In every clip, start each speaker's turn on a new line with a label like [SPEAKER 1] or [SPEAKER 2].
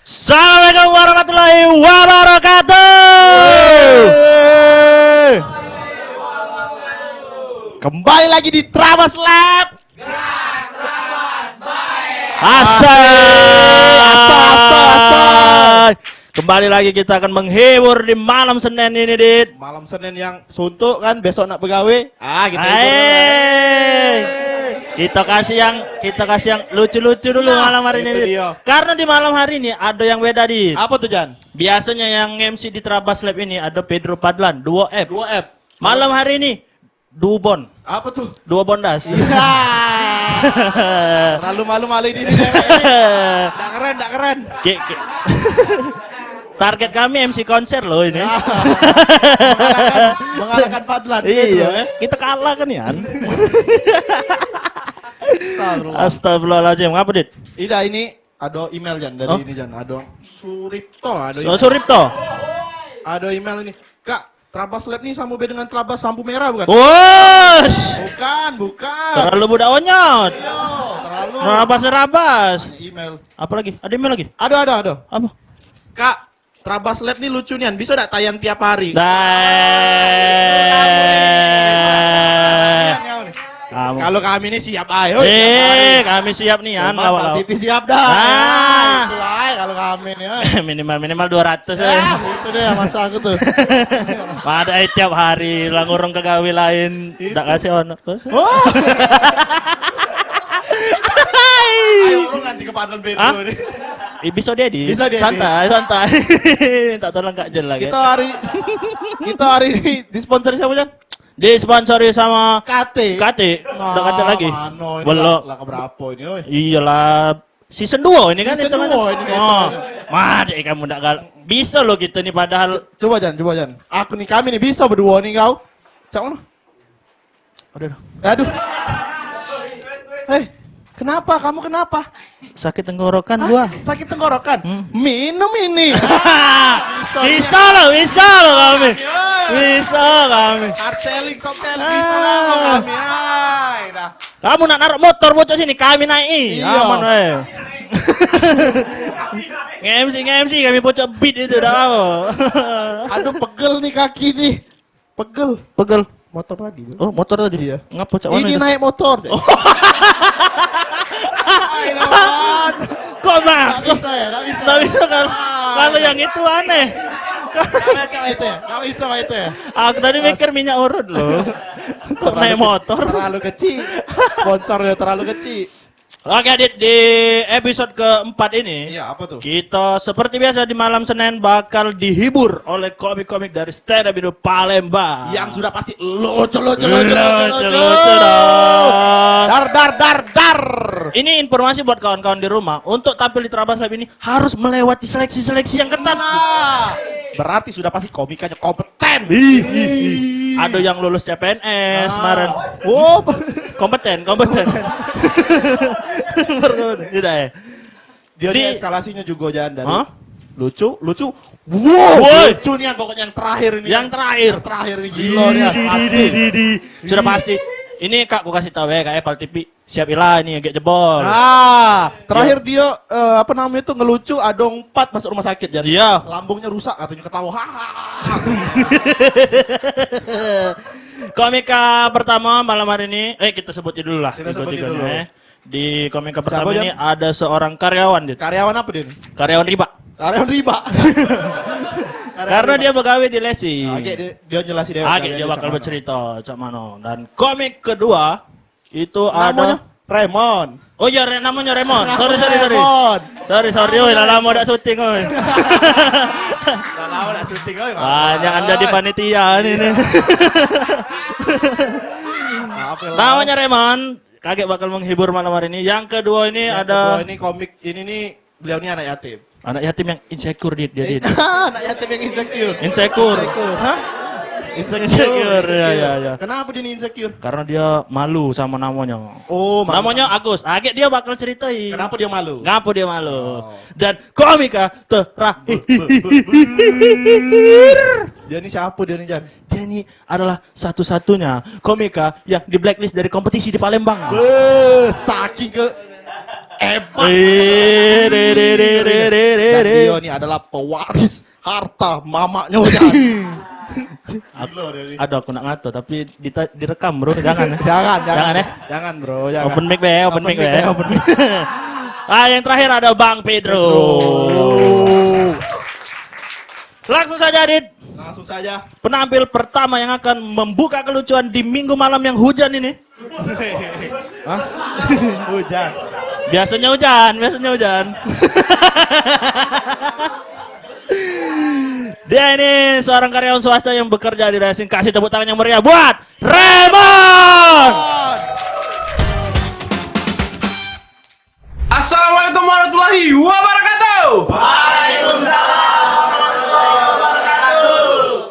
[SPEAKER 1] Assalamualaikum warahmatullahi wabarakatuh.
[SPEAKER 2] Kembali lagi di Trabas Lab.
[SPEAKER 1] Asal. Kembali lagi kita akan menghibur di malam Senin ini, Dit.
[SPEAKER 2] Malam Senin yang suntuk kan, besok nak begawe. Kita hibur dulu.
[SPEAKER 1] Kita kasih yang lucu-lucu dulu
[SPEAKER 2] Nah,
[SPEAKER 1] malam hari ini,
[SPEAKER 2] itu
[SPEAKER 1] Dit.
[SPEAKER 2] dia.
[SPEAKER 1] Karena di malam hari ini ada yang beda, Dit.
[SPEAKER 2] Apa tuh, Jan?
[SPEAKER 1] Biasanya yang MC di Trabas Lab ini ada Pedro Padlan, duo F.
[SPEAKER 2] 2F.
[SPEAKER 1] Malam hari ini Dubon,
[SPEAKER 2] Apa tuh?
[SPEAKER 1] dua bondas.
[SPEAKER 2] Terlalu malu-malu ini. Nggak keren.
[SPEAKER 1] Target kami MC konser loh ini.
[SPEAKER 2] Mengalahkan Padlan.
[SPEAKER 1] Iya, kita kalah kan ya. Astagfirullahaladzim, ngapa Dit?
[SPEAKER 2] Ida ini ada email Jan dari ini Jan. Ada Suripto.
[SPEAKER 1] Suripto.
[SPEAKER 2] Ada email ini. Kak, Trabas Lab nih sama beda dengan Trabas lampu merah bukan?
[SPEAKER 1] Wush!
[SPEAKER 2] Bukan.
[SPEAKER 1] Terlalu budak onyot.
[SPEAKER 2] Yo, terlalu.
[SPEAKER 1] Rabas.
[SPEAKER 2] Email.
[SPEAKER 1] Apa lagi? Ada email lagi?
[SPEAKER 2] Ada.
[SPEAKER 1] Apa?
[SPEAKER 2] Kak, Trabas Lab nih lucu nih, bisa gak tayang tiap hari?
[SPEAKER 1] Kamu.
[SPEAKER 2] Kalau kami ini siap ayo.
[SPEAKER 1] Kami siap nih an
[SPEAKER 2] Lawak TV siap dah.
[SPEAKER 1] Nah.
[SPEAKER 2] Itu aja kalau kami nih.
[SPEAKER 1] minimal 200 ya.
[SPEAKER 2] Itu deh masa aku tuh.
[SPEAKER 1] Pada tiap hari lah ngurung ke gawe lain, ndak kasih ono.
[SPEAKER 2] Oh. Ayo urung nanti ke Padlan Bedo nih.
[SPEAKER 1] Bisa dia di.
[SPEAKER 2] Bisa dia,
[SPEAKER 1] santai. Tak tolong Kak Jen lagi.
[SPEAKER 2] Kita hari ini disponsori siapa Jan?
[SPEAKER 1] Disponsori sama
[SPEAKER 2] KT.
[SPEAKER 1] Udah kata lagi.
[SPEAKER 2] Belum. Lah keberapa ini oi?
[SPEAKER 1] Iyalah. Season 2 ini kan
[SPEAKER 2] Season 2 ini kayaknya.
[SPEAKER 1] Madek kamu ndak gal. Bisa lo gitu nih padahal.
[SPEAKER 2] Coba Jan. Aku nih kami nih bisa berdua nih kau. Cak mana? Aduh. Hei, kenapa? Kamu kenapa?
[SPEAKER 1] Sakit tenggorokan gua.
[SPEAKER 2] Sakit tenggorokan? Minum ini.
[SPEAKER 1] Bisa lo kami. Bisa kami.
[SPEAKER 2] Hard selling, soft selling, bisa kami. Hai, dah.
[SPEAKER 1] Kamu nak naruh motor bocah sini, kami naik.
[SPEAKER 2] Iya.
[SPEAKER 1] Aman we. Nge-MC kami bocah beat itu dah kamu.
[SPEAKER 2] Aduh, pegel nih kaki nih. Pegel. Motor tadi.
[SPEAKER 1] Oh, motor tadi.
[SPEAKER 2] Iya.
[SPEAKER 1] Ngapa cak mana
[SPEAKER 2] Ini
[SPEAKER 1] itu?
[SPEAKER 2] naik motor.
[SPEAKER 1] Kok masuk?
[SPEAKER 2] Nggak bisa.
[SPEAKER 1] Nggak bisa kalau yang itu aneh.
[SPEAKER 2] Nggak bisa itu ya.
[SPEAKER 1] Aku tadi mikir minyak urut loh. Kok naik motor?
[SPEAKER 2] Terlalu kecil. Sponsornya terlalu kecil.
[SPEAKER 1] Oke, di episode keempat ini,
[SPEAKER 2] Iya, apa tuh?
[SPEAKER 1] kita seperti biasa di malam Senin bakal dihibur oleh komik-komik dari Stand Up Indo Palembang.
[SPEAKER 2] Yang sudah pasti lucu.
[SPEAKER 1] Lucu dong.
[SPEAKER 2] Dar.
[SPEAKER 1] Ini informasi buat kawan-kawan di rumah, untuk tampil di Trabas Lab ini harus melewati seleksi-seleksi yang ketat.
[SPEAKER 2] Nah, berarti sudah pasti komikanya kompeten.
[SPEAKER 1] Ada yang lulus CPNS kemarin.
[SPEAKER 2] Oh,
[SPEAKER 1] Kompeten. Tidak ya?
[SPEAKER 2] dia
[SPEAKER 1] Di-
[SPEAKER 2] eskalasinya juga jangan dari
[SPEAKER 1] Hah?
[SPEAKER 2] lucu.
[SPEAKER 1] Woi.
[SPEAKER 2] Lucu nih pokoknya yang terakhir ini.
[SPEAKER 1] Yang terakhir.
[SPEAKER 2] Yang terakhir ini gila nih pasti.
[SPEAKER 1] Sudah pasti. Ini Kak, aku kasih tahu ya, Kak Epal TV. Siap ilah ini, agak jebol.
[SPEAKER 2] Terakhir dia apa namanya itu ngelucu adong 4 masuk rumah sakit jadi.
[SPEAKER 1] Iya.
[SPEAKER 2] Lambungnya rusak katanya ketawa.
[SPEAKER 1] Komika pertama malam hari ini, kita sebutin dulu lah.
[SPEAKER 2] Kita sebutin
[SPEAKER 1] tiga-tiganya,
[SPEAKER 2] dulu.
[SPEAKER 1] ya. Di komika
[SPEAKER 2] Siapa,
[SPEAKER 1] pertama
[SPEAKER 2] Jan?
[SPEAKER 1] ini ada seorang karyawan, Dit.
[SPEAKER 2] Karyawan apa dia?
[SPEAKER 1] Karyawan riba.
[SPEAKER 2] Karyawan riba.
[SPEAKER 1] Karena dia pegawai di Lesi.
[SPEAKER 2] Oke, dia jelasin deh.
[SPEAKER 1] Dia bakal bercerita Cak Mano. Dan komik kedua itu
[SPEAKER 2] Namanya
[SPEAKER 1] ada
[SPEAKER 2] Raymond.
[SPEAKER 1] Oh iya, namanya Raymond. Sorry.
[SPEAKER 2] Raymond.
[SPEAKER 1] Sorry, oi, lama udah syuting, oi.
[SPEAKER 2] Lama udah syuting oi.
[SPEAKER 1] Banyak Anda di panitia ini. Namanya Raymond. Kaget bakal menghibur malam hari ini. Yang kedua ini ada
[SPEAKER 2] ini komik ini nih beliau ini anak yatim.
[SPEAKER 1] anak yatim yang insecure dia.
[SPEAKER 2] Anak yatim yang insecure.
[SPEAKER 1] Insecure.
[SPEAKER 2] Hah?
[SPEAKER 1] Insecure, ya.
[SPEAKER 2] Kenapa dia ini insecure?
[SPEAKER 1] Karena dia malu sama namanya.
[SPEAKER 2] Oh,
[SPEAKER 1] Namanya Agus. Agak dia bakal ceritain.
[SPEAKER 2] Kenapa dia malu?
[SPEAKER 1] Ngapa dia malu? Dan komika terakhir.
[SPEAKER 2] Dia ini siapa dia nih, Jan?
[SPEAKER 1] Dia ini adalah satu-satunya komika yang di blacklist dari kompetisi di Palembang.
[SPEAKER 2] Saking ke hebat. dia ini adalah pewaris harta mamanya Ojan.
[SPEAKER 1] Aduh, aku nak ngato tapi direkam bro, jangan ya.
[SPEAKER 2] Jangan
[SPEAKER 1] ya.
[SPEAKER 2] Jangan bro, jangan.
[SPEAKER 1] Open mic be, open mic be.
[SPEAKER 2] Open mic.
[SPEAKER 1] Yang terakhir ada Bang Pedro. Langsung saja, Dit.
[SPEAKER 2] Langsung saja.
[SPEAKER 1] Penampil pertama yang akan membuka kelucuan di minggu malam yang hujan ini. Hah?
[SPEAKER 2] Hujan.
[SPEAKER 1] Biasanya hujan. Dia ini seorang karyawan swasta yang bekerja di racing. Kasih tepuk tangan yang meriah buat Raymond.
[SPEAKER 3] Assalamualaikum warahmatullahi wabarakatuh.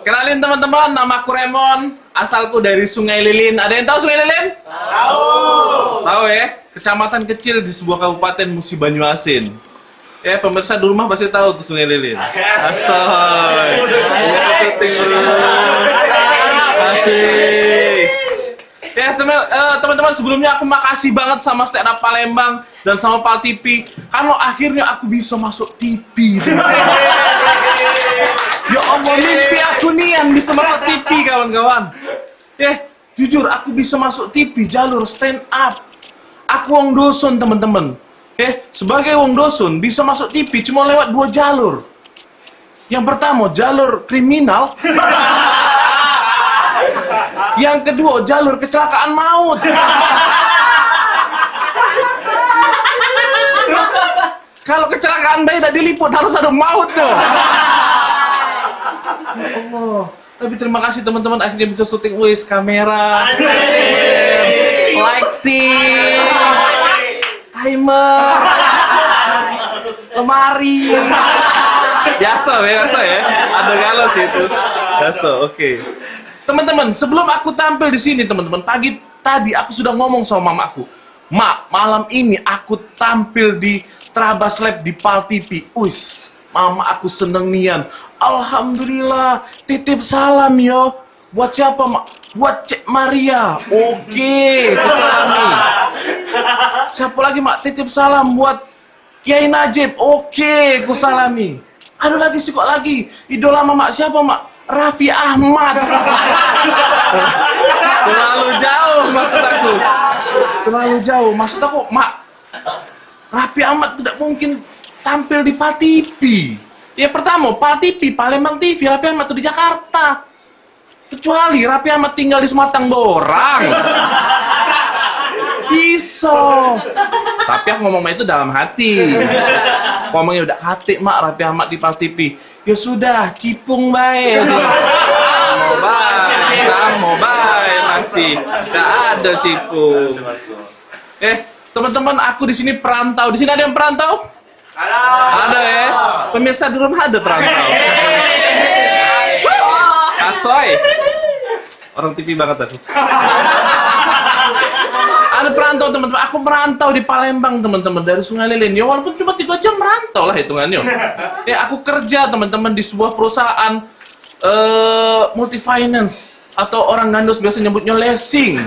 [SPEAKER 3] Kenalin teman-teman, nama aku Raymond. Asalku dari Sungai Lilin. Ada yang tahu Sungai Lilin? Tahu ya? Kecamatan kecil di sebuah kabupaten Musi Banyuasin. Ya, pemirsa di rumah pasti tahu tuh Sungai Lilin. Asoy. Ya, syuting bro. Asik. Ya, teman-teman, sebelumnya aku makasih banget sama Stand Up Palembang dan sama Pal TV. Karena akhirnya aku bisa masuk TV. Ya Allah, mimpi aku nih yang bisa masuk TV, kawan-kawan. Jujur, aku bisa masuk TV jalur stand up. Aku wong dosun, teman-teman. Sebagai wong dosun, bisa masuk TV cuma lewat 2 jalur. Yang pertama, jalur kriminal. Yang kedua, jalur kecelakaan maut. Kalau kecelakaan bayi tidak diliput, harus ada maut tuh. Ya Allah. Tapi terima kasih teman-teman, akhirnya bisa syuting kamera, lighting, timer, lemari. Biasa ya. Ada galau sih itu. Biasa, oke. Teman-teman, sebelum aku tampil di sini, teman-teman, pagi tadi aku sudah ngomong sama mamaku. Mak, malam ini aku tampil di Trabas Lab di Pal TV. Mama aku seneng nian. Alhamdulillah, titip salam yo. Buat siapa, Mak? Buat Cek Maria. Oke, kusalami. Siapa lagi, Mak? Titip salam buat Yai Najib. Oke, kusalami. Ada lagi sih kok lagi. Idola Mama siapa, Mak? Raffi Ahmad. Terlalu jauh maksud aku. Maksud aku, Mak, Raffi Ahmad tidak mungkin tampil di Pal TV. Ya pertama, Pal TV, Palembang TV, Raffi Ahmad itu di Jakarta. Kecuali Raffi Ahmad tinggal di Sematang Borang. Bisa. Tapi aku ngomong itu dalam hati. Ngomongnya udah hati, Mak, Raffi Ahmad di Pal TV. Ya sudah, cipung baik. Mau baik masih. Gak ada cipung. Teman-teman, aku di sini perantau. Di sini ada yang perantau? Ada ya. Pemirsa di rumah ada perantau. Asoy. Orang TV banget aku. Ada perantau, teman-teman. Aku merantau di Palembang, teman-teman, dari Sungai Lilin. Ya walaupun cuma 3 jam merantau lah hitungannya. Aku kerja, teman-teman, di sebuah perusahaan multi finance atau orang gandos biasa nyebutnya leasing.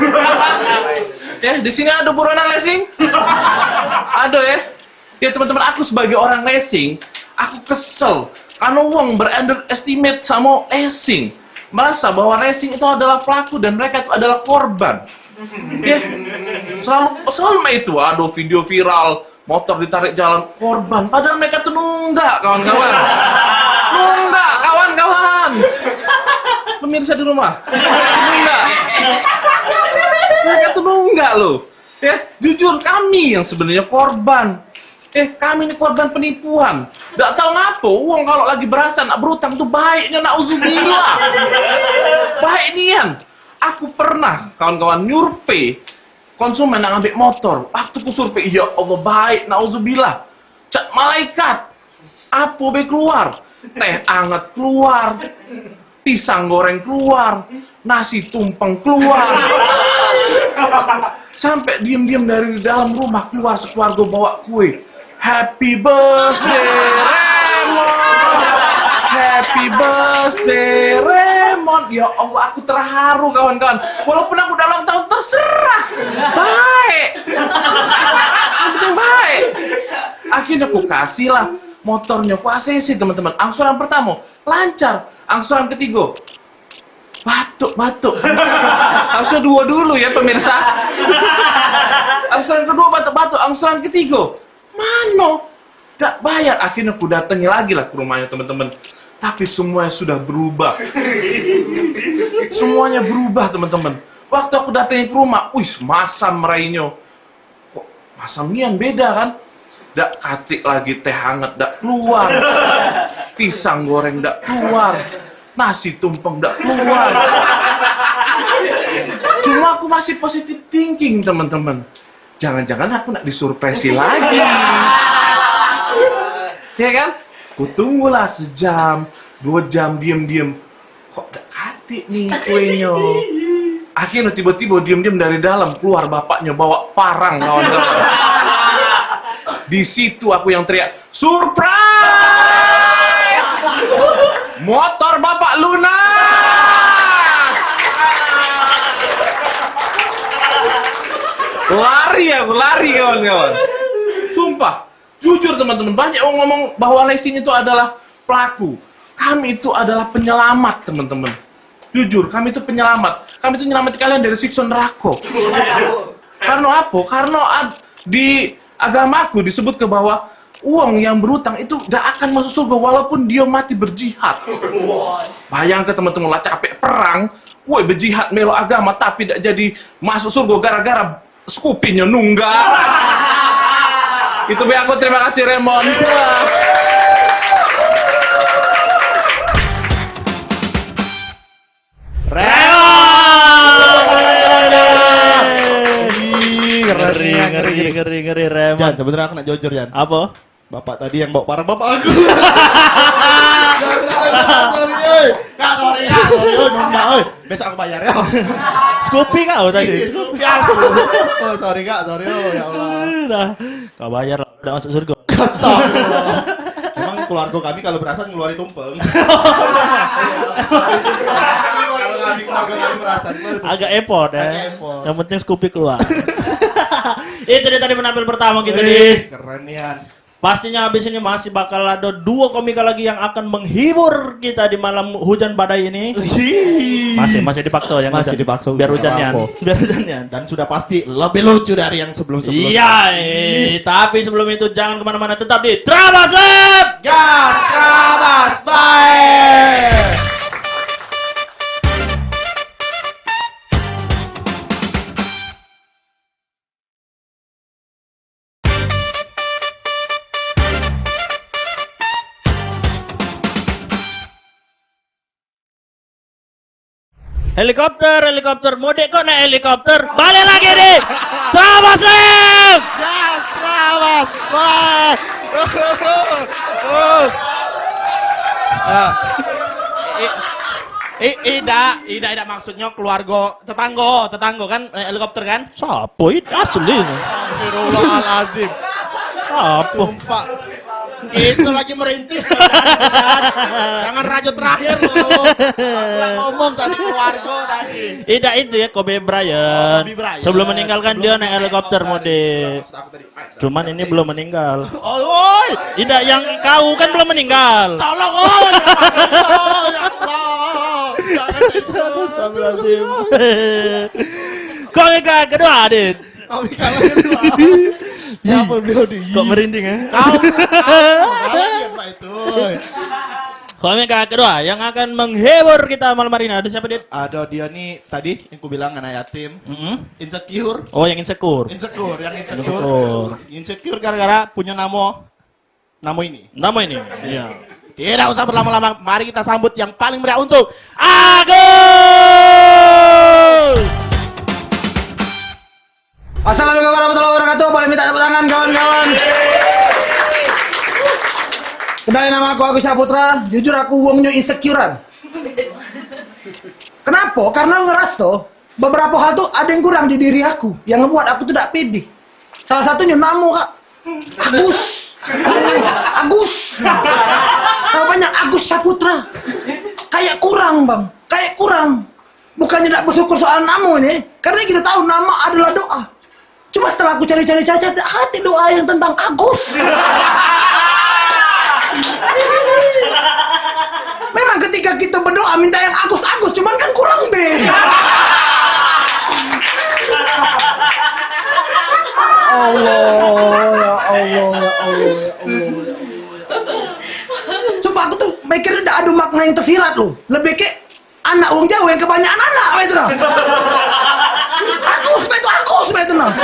[SPEAKER 3] Di sini ada buronan leasing? Ada ya. Ya teman-teman, aku sebagai orang leasing, aku kesel karena uang underestimate sama leasing. Merasa bahwa leasing itu adalah pelaku dan mereka itu adalah korban. Selalu itu, aduh video viral, motor ditarik jalan, korban. Padahal mereka tuh nunggak, kawan-kawan. Nunggak, kawan-kawan. Pemirsa di rumah, nunggak. Mereka tuh nunggak loh. Jujur kami yang sebenarnya korban. Kami ini korban penipuan. Gak tahu ngapa, uang kalau lagi berasa nak berutang tuh baiknya, na'udzubillah. Baik nian. Aku pernah, kawan-kawan, nyurpe konsumen yang ngambil motor. Waktu ku survei, ya Allah baik, na'udzubillah. Cak malaikat, apa be keluar? Teh anget keluar, pisang goreng keluar, nasi tumpeng keluar. Sampai diam-diam dari dalam rumah keluar sekeluarga bawa kue. Happy birthday Raymond, happy birthday Raymond. Ya Allah, aku terharu kawan-kawan. Walaupun aku udah ulang tahun, terserah. Baik. Yang penting baik. Akhirnya aku kasih lah motornya ku ACC teman-teman. Angsuran pertama lancar, angsuran ketiga batuk. Angsuran 2 dulu ya pemirsa. Angsuran kedua batuk, angsuran ketiga mano gak bayar. Akhirnya aku datangi lagi lah ke rumahnya teman-teman. Tapi semuanya sudah berubah. Semuanya berubah teman-teman. Waktu aku datangi ke rumah, masam rainyo. Kok masam nian beda kan? Dak katik lagi teh hangat dak keluar. Pisang goreng dak keluar. Nasi tumpeng dak keluar. Cuma aku masih positive thinking teman-teman. Jangan-jangan aku nak disurpresi lagi. Ya kan? Kutunggulah sejam, 2 jam diem-diem. Kok dak katik nih kuenya. Akhirnya tiba-tiba diem-diem dari dalam keluar bapaknya bawa parang kawan-kawan. Di situ aku yang teriak, surprise! Motor bapak lunas! Lari kawan-kawan. Sumpah, jujur teman-teman, banyak orang ngomong bahwa leasing itu adalah pelaku. Kami itu adalah penyelamat teman-teman. Jujur, kami itu penyelamat. Kami itu nyelamat kalian dari siksa neraka. Karena apa? Karena di agamaku disebut ke bahwa uang yang berutang itu tidak akan masuk surga walaupun dia mati berjihad. Bayangkan teman-teman lah capek perang, berjihad melo agama tapi tidak jadi masuk surga gara-gara skupinya nunggak. Itu be aku, terima kasih Raymond.
[SPEAKER 1] Ngeri Raymond.
[SPEAKER 2] Jan, sebenarnya aku nak jujur Jan.
[SPEAKER 1] Apa?
[SPEAKER 2] Bapak tadi yang bawa parang bapak aku. Sorry, nunda, besok aku bayar ya.
[SPEAKER 1] Scoopy kau tadi.
[SPEAKER 2] Scoopy aku. Oh, sorry ya Allah.
[SPEAKER 1] Udah, kau bayar udah masuk surga.
[SPEAKER 2] Astagfirullah. Emang keluarga kami kalau berasa ngeluarin tumpeng. Kalau keluarga kami berasa
[SPEAKER 1] agak effort ya. Yang penting Scoopy keluar. Itu dia tadi penampil pertama kita nih.
[SPEAKER 2] Keren ya.
[SPEAKER 1] Pastinya habis ini masih bakal ada 2 komika lagi yang akan menghibur kita di malam hujan badai ini. Masih dipaksa yang
[SPEAKER 2] masih
[SPEAKER 1] hujan.
[SPEAKER 2] dipaksa
[SPEAKER 1] Biar hujannya.
[SPEAKER 2] Dan sudah pasti lebih lucu dari yang sebelum-sebelumnya.
[SPEAKER 1] Iya, tapi sebelum itu jangan kemana-mana, tetap di Trabasep.
[SPEAKER 2] Gas Trabas, bye.
[SPEAKER 1] Helikopter, mudik kok naik helikopter. Balik lagi nih. Trabasep.
[SPEAKER 2] Gas Trabas, bye. Ida maksudnya keluarga tetangga kan helikopter kan?
[SPEAKER 1] Siapa itu asli?
[SPEAKER 2] Astagfirullahalazim.
[SPEAKER 1] Apa?
[SPEAKER 2] Sumpah. Itu lagi merintis. Jangan rajo terakhir loh. Ngomong tadi keluarga tadi.
[SPEAKER 1] Ida itu ya Kobe Bryant.
[SPEAKER 2] Kobe Bryant.
[SPEAKER 1] Sebelum meninggalkan dia naik helikopter mudik. Cuman ini belum meninggal.
[SPEAKER 2] Oh,
[SPEAKER 1] Ida yang kau kan belum meninggal.
[SPEAKER 2] tolong oh, ya Allah. Jangan itu.
[SPEAKER 1] Astagfirullahaladzim. Komika kedua, Adit.
[SPEAKER 2] Kami kalah kedua. Siapa beliau di?
[SPEAKER 1] Kok merinding ya?
[SPEAKER 2] Kau Pak itu.
[SPEAKER 1] Komika kedua yang akan menghibur kita malam hari ini. Ada siapa, Dit?
[SPEAKER 2] Ada dia nih tadi yang ku bilang anak yatim. Insecure.
[SPEAKER 1] Oh, yang insecure.
[SPEAKER 2] Insecure gara-gara punya nama ini.
[SPEAKER 1] Nama ini. Iya.
[SPEAKER 2] Tidak usah berlama-lama, mari kita sambut yang paling meriah untuk
[SPEAKER 1] Agus.
[SPEAKER 4] Assalamualaikum warahmatullahi wabarakatuh. Boleh minta tepuk tangan kawan-kawan. Kenalin, nama aku Agus Saputra. Jujur aku wongnya insecurean. Kenapa? Karena aku ngerasa beberapa hal tuh ada yang kurang di diri aku yang ngebuat aku tuh tidak pede. Salah satunya namo Kak. Agus. Namanya Agus Saputra. Kayak kurang bang. Bukannya tidak bersyukur soal namo ini, karena kita tahu nama adalah doa. Cuma setelah aku cari-cari cacat, hati doa yang tentang Agus. Sumpah aku tuh mikirnya tidak ada makna yang tersirat loh. Lebih kayak anak wong Jawa yang kebanyakan anak itu nah. Agus itu nah.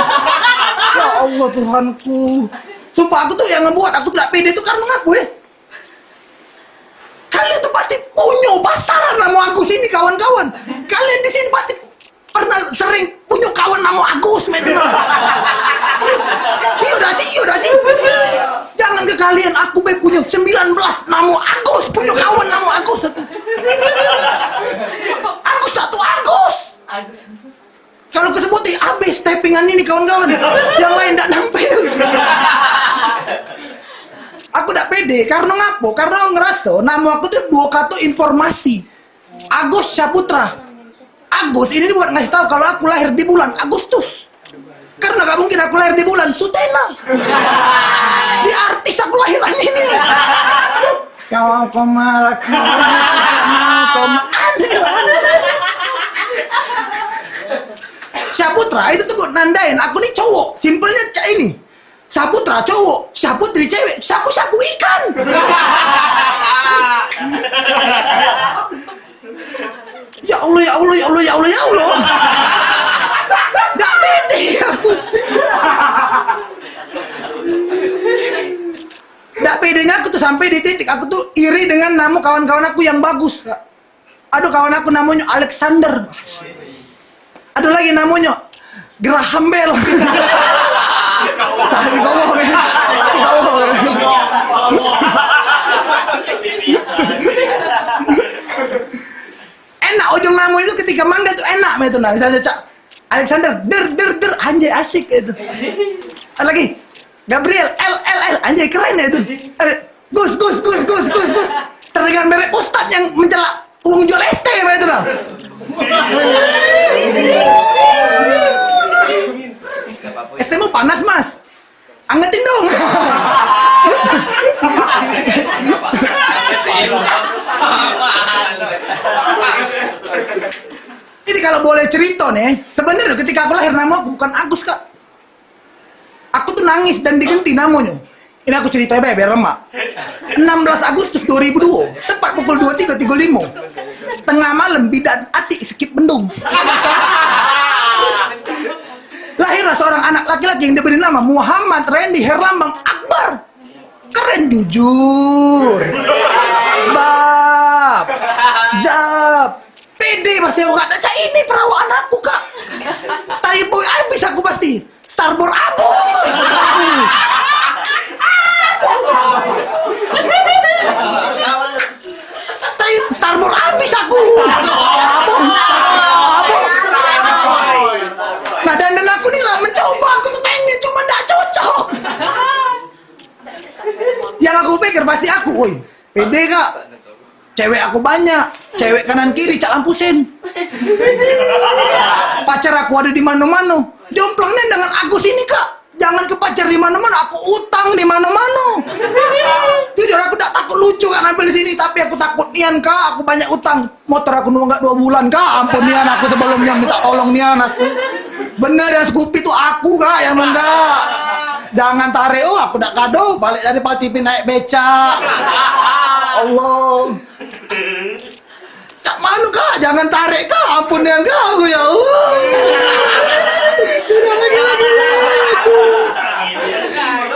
[SPEAKER 4] Ya Allah Tuhanku. Sumpah aku tuh yang ngebuat aku tidak pede itu karena ngapa ya? Kalian tuh pasti punya pasaran nama Agus ini kawan-kawan. Kalian di sini pasti pernah sering punya kawan nama Agus itu nah. Iya udah sih. Jangan ke kalian aku punya 19 nama Agus, punya kawan nama Agus. Agus satu Agus. Kalau kesebutin habis tappingan ini kawan-kawan. Yang lain tidak nampil. Aku tidak pede karena ngapo? Karena aku ngerasa nama aku tuh dua kata informasi. Agus Saputra. Agus ini buat ngasih tahu kalau aku lahir di bulan Agustus. Karena gak mungkin aku lahir di bulan Sutena. Di artis aku lahiran ini. Kau marah, aneh lah. Saputra itu tuh buat nandain aku nih cowok. Simpelnya ini. Saputra cowok, Saputri cewek, sapu-sapu ikan. Ya Allah. Gak pede aku. Gak pedenya aku tuh sampai di titik aku tuh iri dengan nama kawan-kawan aku yang bagus. Aduh kawan aku namanya Alexander. Ada lagi namanya Graham Bell. Enak ujung nama itu ketika manggil tuh enak itu nah. Misalnya Cak Alexander der anjay asik itu. Ada lagi Gabriel L anjay keren ya itu. Gus. Terdengar merek ustad yang mencela uang jual ST itu nah. ST mau panas mas, angetin dong. Ini kalau boleh cerita nih, sebenarnya ketika aku lahir nama aku bukan Agus kak. Aku tuh nangis dan diganti namanya. Ini aku ceritanya biar remak. 16 Agustus 2002, tepat pukul 23.35. Tengah malam bidan Atik skip bendung. Lahirlah seorang anak laki-laki yang diberi nama Muhammad Randy Herlambang Akbar. Keren jujur. Bab. Zab. Pede pasti aku kata, Cak ini perawan aku kak. Starboy abis aku pasti. Starboy abus. Starboy abis aku. Nah dan aku nih lah mencoba, aku tuh pengen cuma nggak cocok. Yang aku pikir pasti aku, woi pede kak. Cewek aku banyak, cewek kanan kiri Cak Lampusen. Pacar aku ada di mana-mana. Jomplangnya dengan Agus ini kak. Jangan ke pacar di mana-mana, aku utang di mana-mana. Jujur aku tak takut lucu kan ambil di sini, tapi aku takut nian kak. Aku banyak utang. Motor aku nunggak 2 bulan kak. Ampun nian aku sebelumnya minta tolong nian aku. Bener yang Scoopy itu aku kak yang nunggak. Jangan tarik, oh aku tak kado. Balik dari Paltipin naik becak. Allah. Cak manu kak, jangan tarik kak. Ampun nian kak aku ya Allah. Udah lagi aku.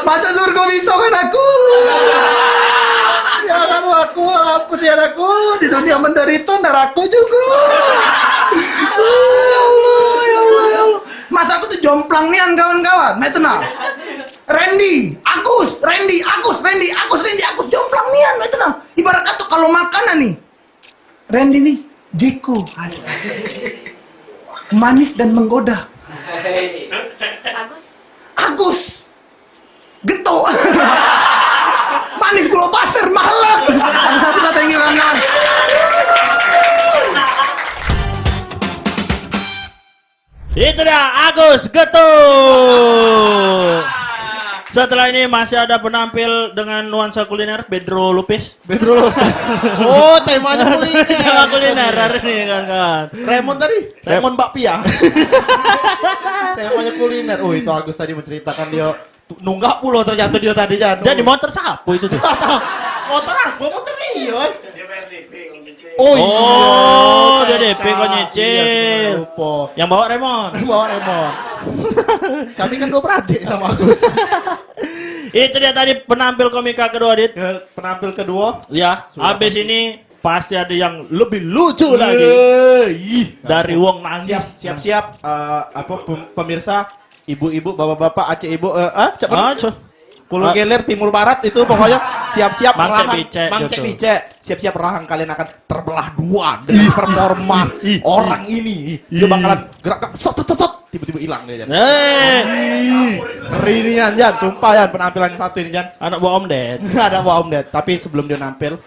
[SPEAKER 4] Masa surga bisa kan aku? Ya kan aku, ampun nian aku. Di dunia menderita naraku juga. Ya Allah. Masa aku tuh jomplang nian kawan-kawan. Nah tenang. Randy, Agus, jomplang nian. Nah tenang. Ibarat kata kalau makanan nih. Randy nih, Jeko. Manis dan menggoda. Agus. Geto. Manis gula pasir, mahalak. Yang satu datang ini kawan-kawan.
[SPEAKER 1] Itu dia Agus Geto. Setelah ini masih ada penampil dengan nuansa kuliner Pedro Lopez.
[SPEAKER 2] Oh, temanya kuliner.
[SPEAKER 1] Tema kuliner hari ini kan.
[SPEAKER 2] Raymond tadi, Raymond bakpia. Temanya kuliner. Oh, itu Agus tadi menceritakan dia Nunggak pulau ternyata dia tadi Jan.
[SPEAKER 1] Jadi motor sapu itu tuh.
[SPEAKER 2] Motor aku, motor iyo.
[SPEAKER 1] Oh, dia DP kok
[SPEAKER 2] Iya,
[SPEAKER 1] nyicil.
[SPEAKER 2] sebenarnya lupa.
[SPEAKER 1] Yang bawa Remon.
[SPEAKER 2] Bawa Remon. Kami kan 2 beradik sama Agus.
[SPEAKER 1] Itu dia tadi penampil komika kedua, Dit.
[SPEAKER 2] Penampil kedua.
[SPEAKER 1] Ya, habis ini pasti ada yang lebih lucu lagi dari Wong nangis.
[SPEAKER 2] Siap-siap pemirsa, ibu-ibu, bapak-bapak, aceh ibu, Pulau Gelir Timur Barat itu pokoknya siap-siap rahang Mangcek Bice. Siap-siap rahang kalian akan terbelah 2 dengan performa orang ini. Dia bakalan gerak sot tiba-tiba hilang dia Jan. Ngeri ini Jan, sumpah Jan penampilan satu ini Jan.
[SPEAKER 1] Anak buah Om Ded.
[SPEAKER 2] Ada Om Ded, tapi sebelum dia nampil,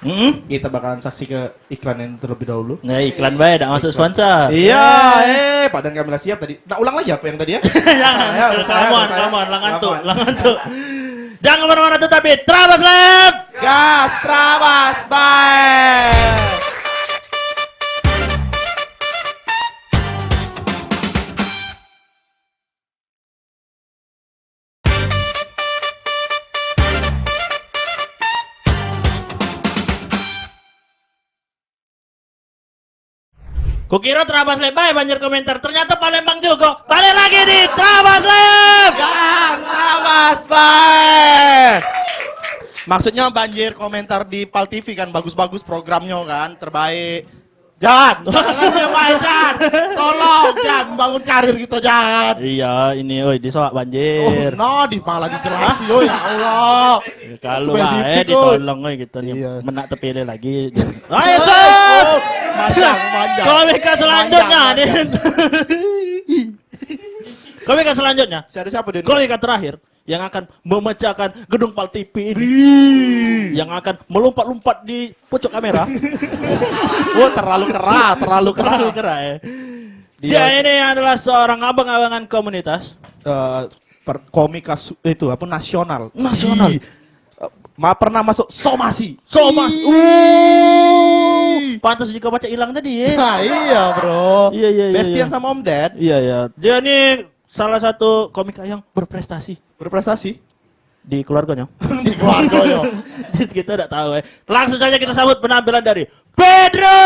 [SPEAKER 2] kita bakalan saksi ke iklan yang terlebih dahulu.
[SPEAKER 1] Nah, iklan baik, tak masuk sponsor.
[SPEAKER 2] Iya, Padahal Kamila siap tadi. Nah, ulang lagi apa yang tadi ya?
[SPEAKER 1] Jangan, langan tuh. Jangan kemana-mana tuh tapi Trabas Lab.
[SPEAKER 2] Gas, Trabas, bye.
[SPEAKER 1] Kukira Trabas Lab baik banjir komentar. Ternyata Palembang juga. Balik lagi di Trabas Lab.
[SPEAKER 2] Gas, Trabas, bye. Maksudnya banjir komentar di Pal TV kan bagus-bagus programnya kan, terbaik. Jan, jangan diam Jan. Tolong Jan, bangun karir gitu Jan.
[SPEAKER 1] Iya, ini disoak banjir.
[SPEAKER 2] Oh, no, malah dijelasi ya Allah.
[SPEAKER 1] Kalau
[SPEAKER 2] Spesifik,
[SPEAKER 1] ditolong gitu nih.
[SPEAKER 2] Iya.
[SPEAKER 1] Menak terpilih lagi. Ayo, Sos.
[SPEAKER 2] Manjang.
[SPEAKER 1] Komika selanjutnya, Din. Komika selanjutnya.
[SPEAKER 2] Ada siapa Din?
[SPEAKER 1] Komika terakhir yang akan memecahkan gedung Pal TV ini. Yang akan melompat-lompat di pojok kamera.
[SPEAKER 2] Oh, terlalu kera
[SPEAKER 1] ya. Dia ini adalah seorang abang-abangan komunitas.
[SPEAKER 2] Komika itu apa nasional.
[SPEAKER 1] Nasional.
[SPEAKER 2] Pernah masuk somasi.
[SPEAKER 1] Somas. Pantas jika baca hilang tadi ya.
[SPEAKER 2] Nah, iya, Bro.
[SPEAKER 1] Iya.
[SPEAKER 2] Bestian sama Om Ded.
[SPEAKER 1] Iya. Dia ini salah satu komika yang berprestasi di keluarganya.
[SPEAKER 2] Di keluarga.
[SPEAKER 1] Kita udah tahu ya. Langsung saja kita sambut penampilan dari Pedro.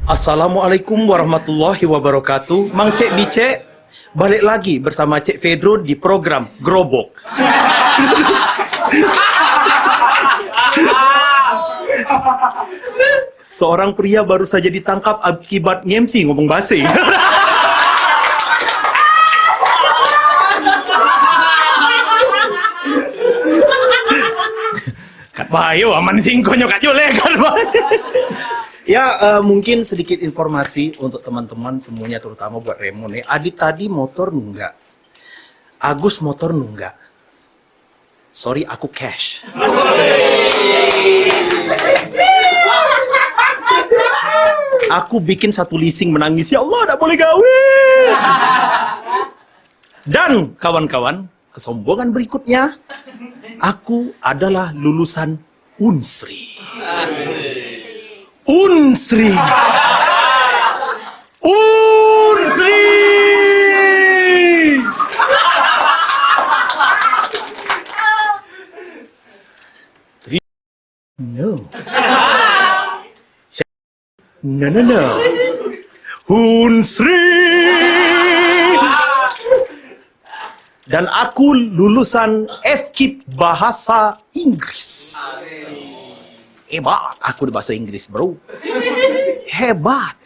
[SPEAKER 5] Assalamualaikum warahmatullahi wabarakatuh. Mang Cek Bice balik lagi bersama Cek Pedro di program Grobok. Seorang pria baru saja ditangkap akibat ngemsi ngomong basi. Kat bayo aman singkonyo kat jole kan. Ya, mungkin sedikit informasi untuk teman-teman semuanya, terutama buat Remon ya. Adit tadi motor nunggak. Agus motor nunggak. Sorry, aku cash. Aku bikin satu leasing menangis. Ya Allah, tak boleh gawe. Dan kawan-kawan, kesombongan berikutnya. Aku adalah lulusan Unsri. Unsri. No. No. Unsri. Dan aku lulusan FKIP Bahasa Inggris. Hebat, aku di bahasa Inggris, bro. Hebat.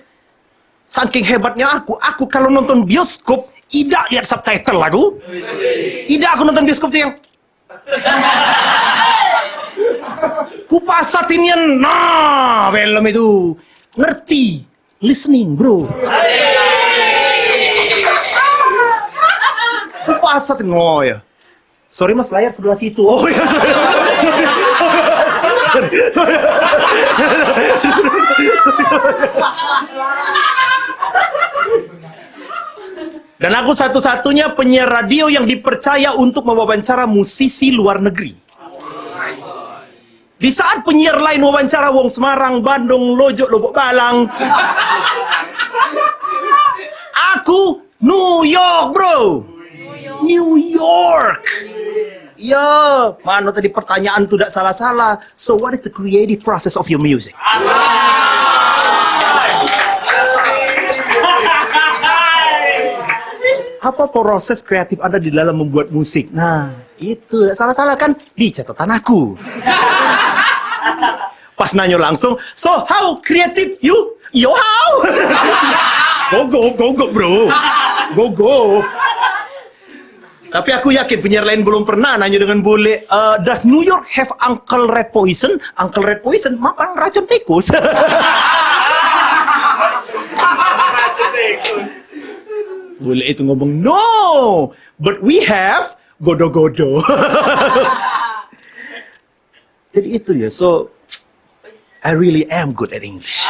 [SPEAKER 5] Saking hebatnya aku kalau nonton bioskop, tidak lihat subtitle lagu. Tidak aku nonton bioskop tuh yang Kupasatin nah film itu. Ngerti, listening, bro. Kupasatin, oh ya. Sorry mas, layar sebelah situ. Oh ya. Dan aku satu-satunya penyiar radio yang dipercaya untuk mewawancara musisi luar negeri. Di saat penyiar lain wawancara wong Semarang, Bandung, Lojo, Lobok Balang, Aku New York, bro. New York. Ya, mana tadi pertanyaan tuh tidak salah-salah. So what is the creative process of your music? Apa proses kreatif Anda di dalam membuat musik? Nah, itu tidak salah-salah kan di catatan aku. Pas nanya langsung, so how creative you? Yo how? Go bro. Go. Tapi aku yakin penyiar lain belum pernah nanya dengan bule, does New York have Uncle Red Poison? Uncle Red Poison makan racun tikus. Bule itu ngomong, no, but we have godo-godo. Jadi itu ya, so I really am good at English.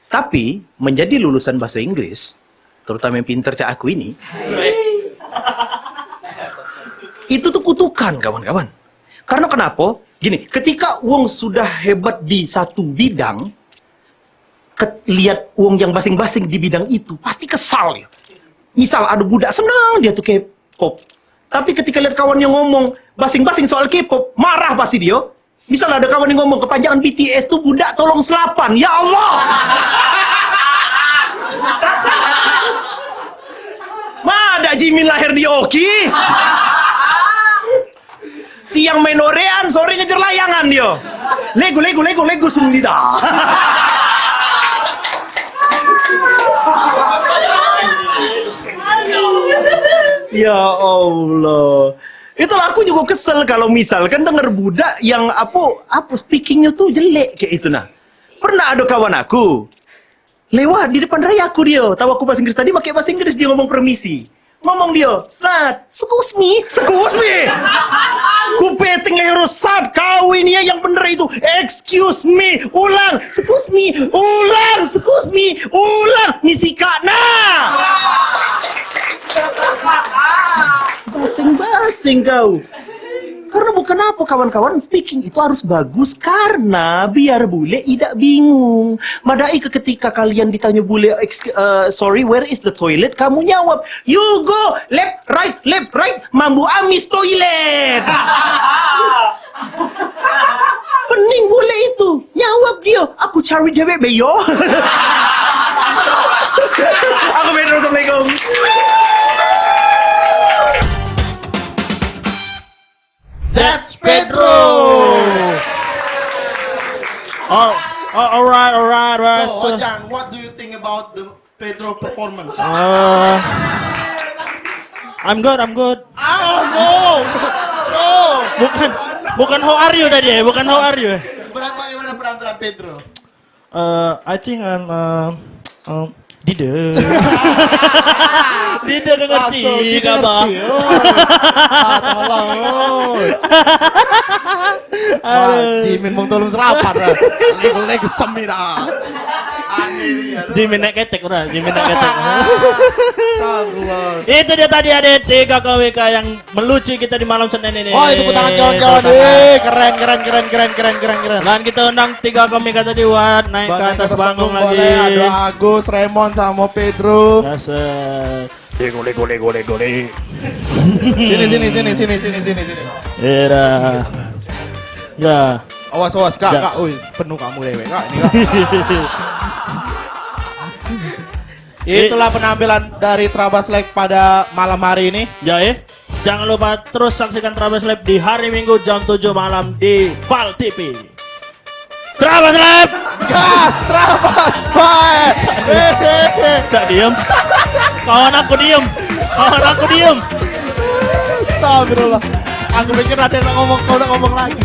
[SPEAKER 5] Tapi menjadi lulusan bahasa Inggris, terutama yang pinter cak aku ini, itu tuh kutukan kawan-kawan. Karena kenapa? Gini, ketika uang sudah hebat di satu bidang, lihat uang yang basing-basing di bidang itu, pasti kesal ya. Misal ada budak senang dia tuh K-pop. Tapi ketika lihat kawan yang ngomong basing-basing soal K-pop, marah pasti dia. Misal ada kawan yang ngomong kepanjangan BTS tuh budak tolong selapan. Ya Allah! Ada Jimin lahir di Oki. Siang main orean, sore ngejar layangan dia. Lego sendiri. Ya Allah. Itulah aku juga kesel kalau misalkan denger budak yang apa speakingnya tuh jelek kayak itu nah. Pernah ada kawan aku lewat di depan raya aku dia, tahu aku bahasa Inggris tadi pakai bahasa Inggris dia ngomong permisi. Ngomong dia, "Sat, excuse me." Ku peting harus sat, kau ini ya yang bener itu. Excuse me, ulang. Excuse me, ulang. Excuse me, ulang. Nisikana. Basing-basing kau. Karena bukan apa kawan-kawan, speaking itu harus bagus karena biar bule tidak bingung. Madai ketika kalian ditanya bule, sorry, where is the toilet? Kamu jawab, you go left, right, mambu amis toilet. Pening bule itu, jawab dia, aku cari dewek beyo. Aku bener, Assalamualaikum.
[SPEAKER 2] That's Pedro.
[SPEAKER 1] Alright.
[SPEAKER 2] So, Ojan, what do you think about the Pedro performance?
[SPEAKER 1] I'm good.
[SPEAKER 2] Oh no.
[SPEAKER 1] Bukan how are you tadi ya, bukan how are you.
[SPEAKER 2] Bagaimana penampilan Pedro?
[SPEAKER 1] I think I'm Dida gak ngerti apa.
[SPEAKER 2] Jimin mau tolong serapan lah. Lego semi dah.
[SPEAKER 1] Jimin naik ketek udah,
[SPEAKER 2] Astagfirullah.
[SPEAKER 1] Itu dia tadi ada 3 KWK yang melucu kita di malam Senin ini.
[SPEAKER 2] Oh, tepuk tangan kawan-kawan. Keren.
[SPEAKER 1] Dan kita undang 3 komika tadi buat naik ke atas panggung lagi.
[SPEAKER 2] Ada Agus, Raymond sama Pedro.
[SPEAKER 1] Dasar. Lego.
[SPEAKER 2] Sini.
[SPEAKER 1] Era. Ya.
[SPEAKER 2] Awas, Kak. Uy, penuh kamu dewe, Kak. Ini, Kak. Itulah penampilan dari Trabas Live pada malam hari ini.
[SPEAKER 1] Ya jangan lupa terus saksikan Trabas Live di hari Minggu jam 7 malam di Pal TV. Trabas Live!
[SPEAKER 2] Gas, Trabas Live!
[SPEAKER 1] Cak diem. Kawan aku diem.
[SPEAKER 2] Astagfirullah. Aku pikir ada yang ngomong, kau udah ngomong lagi.